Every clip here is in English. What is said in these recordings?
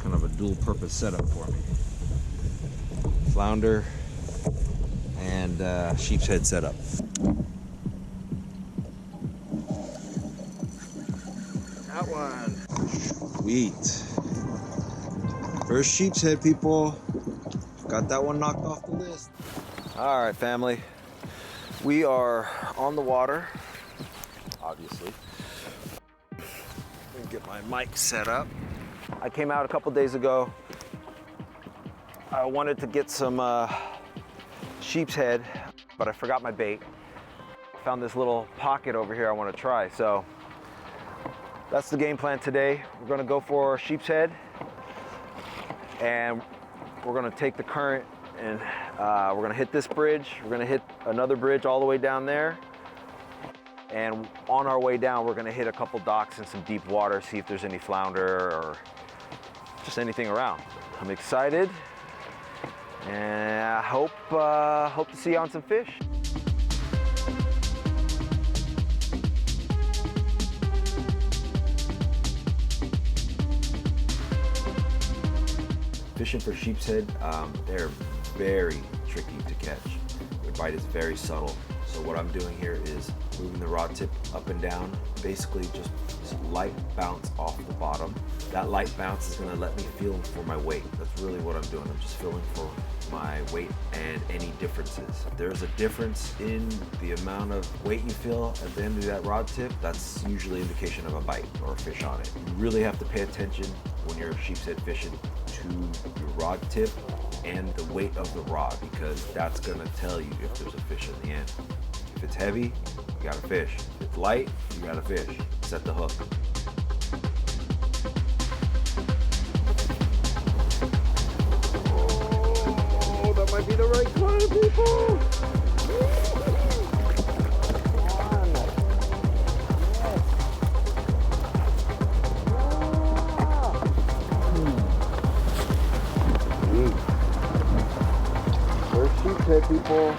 kind of a dual purpose setup for me. Flounder and sheepshead setup. That one. Sweet. First sheepshead, people. Got that one knocked off the list. All right, family. We are on the water, obviously. Let me get my mic set up. I came out a couple days ago. I wanted to get some sheepshead, but I forgot my bait. Found this little pocket over here I want to try. So that's the game plan today. We're gonna go for sheepshead, and we're gonna take the current and we're gonna hit this bridge. We're gonna hit another bridge all the way down there. And on our way down, we're gonna hit a couple docks in some deep water, see if there's any flounder or just anything around. I'm excited, and I hope to see you on some fish. Fishing for sheepshead, they're very tricky to catch. Their bite is very subtle. So what I'm doing here is moving the rod tip up and down, basically just light bounce off the bottom. That light bounce is gonna let me feel for my weight. That's really what I'm doing. I'm just feeling for my weight and any differences. If there's a difference in the amount of weight you feel at the end of that rod tip, that's usually an indication of a bite or a fish on it. You really have to pay attention when you're sheepshead fishing to your rod tip and the weight of the rod, because that's gonna tell you if there's a fish in the end. If it's heavy, you got a fish. If it's light, you got a fish. Set the hook. Oh, that might be the right kind, people. First sheepshead, people.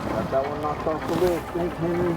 Got that one knocked off the list. Thanks, Henry.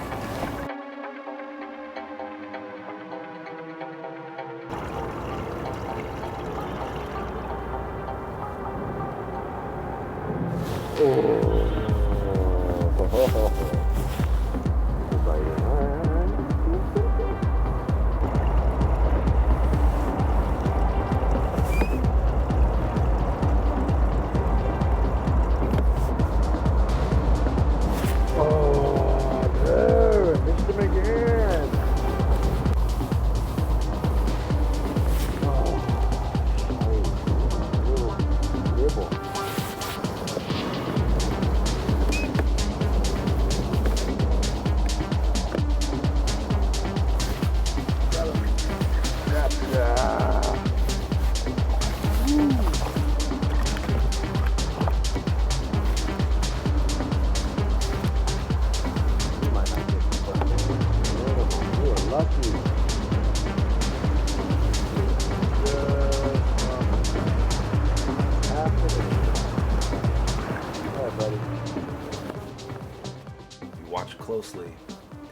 Watch closely,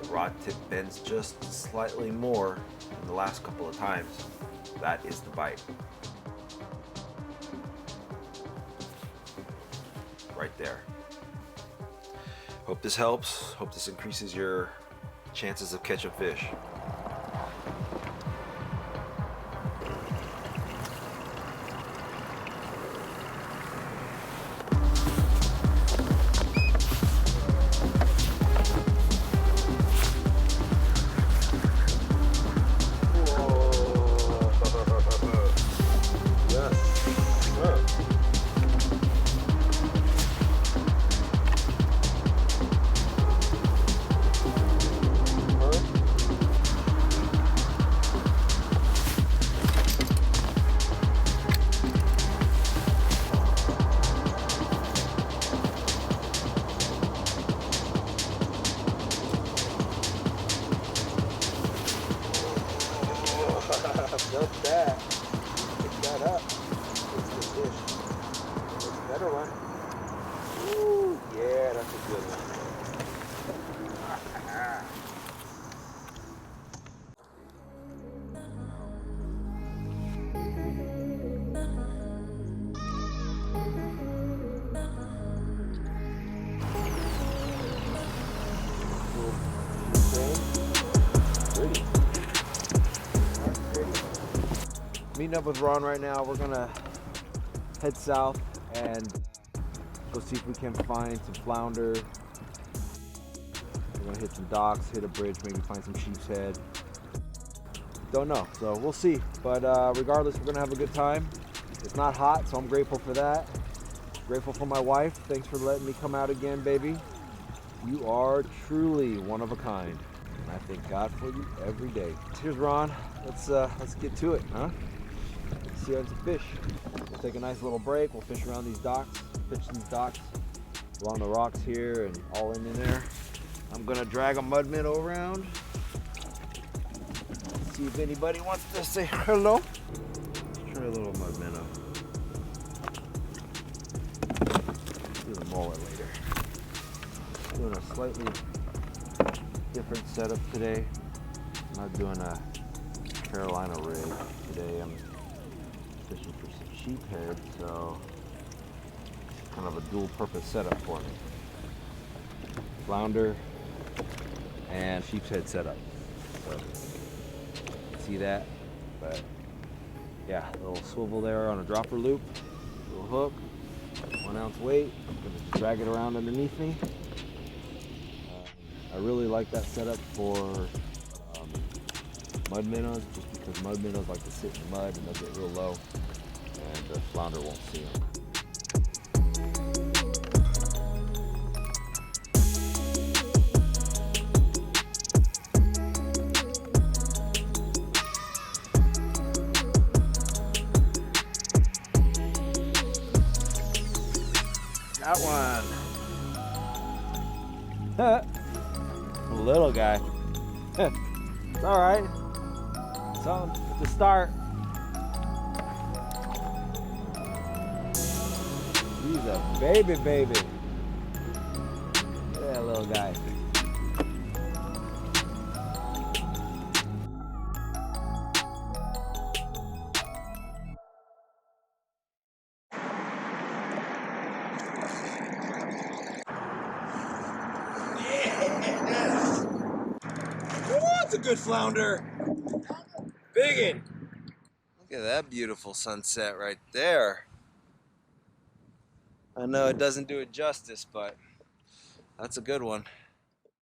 the rod tip bends just slightly more than the last couple of times. That is the bite. Right there. Hope this helps. Hope this increases your chances of catching fish. Just that. Pick that up. It's the fish. It's a better one. Ooh, yeah, that's a good one. meeting up with Ron right now. We're gonna head south and go see if we can find some flounder. We're gonna hit some docks, hit a bridge, maybe find some sheepshead. Don't know, so we'll see. But regardless, we're gonna have a good time. It's not hot, so I'm grateful for that. Grateful for my wife. Thanks for letting me come out again, baby. You are truly one of a kind. And I thank God for you every day. Here's Ron. Let's get to it, huh? Let's see some fish. We'll take a nice little break. We'll fish around these docks, pitch these docks along the rocks here and all in there. I'm gonna drag a mud minnow around. See if anybody wants to say hello. Let's try a little mud minnow. Do the mullet later. Doing a slightly different setup today. I'm not doing a Carolina rig today. I'm fishing for some sheephead, so it's kind of a dual purpose setup for me. Flounder and sheepshead setup. So see that? But yeah, a little swivel there on a dropper loop, little hook, 1 ounce weight. I'm gonna drag it around underneath me. I really like that setup for mud minnows, just because mud minnows like to sit in the mud and they'll get real low, and the flounder won't see them. Got one. Little guy. It's all right. Something to start. He's a baby. Yeah, little guy. Yes! Oh, it's a good flounder. Biggin. Look at that beautiful sunset right there. I know it doesn't do it justice, but that's a good one.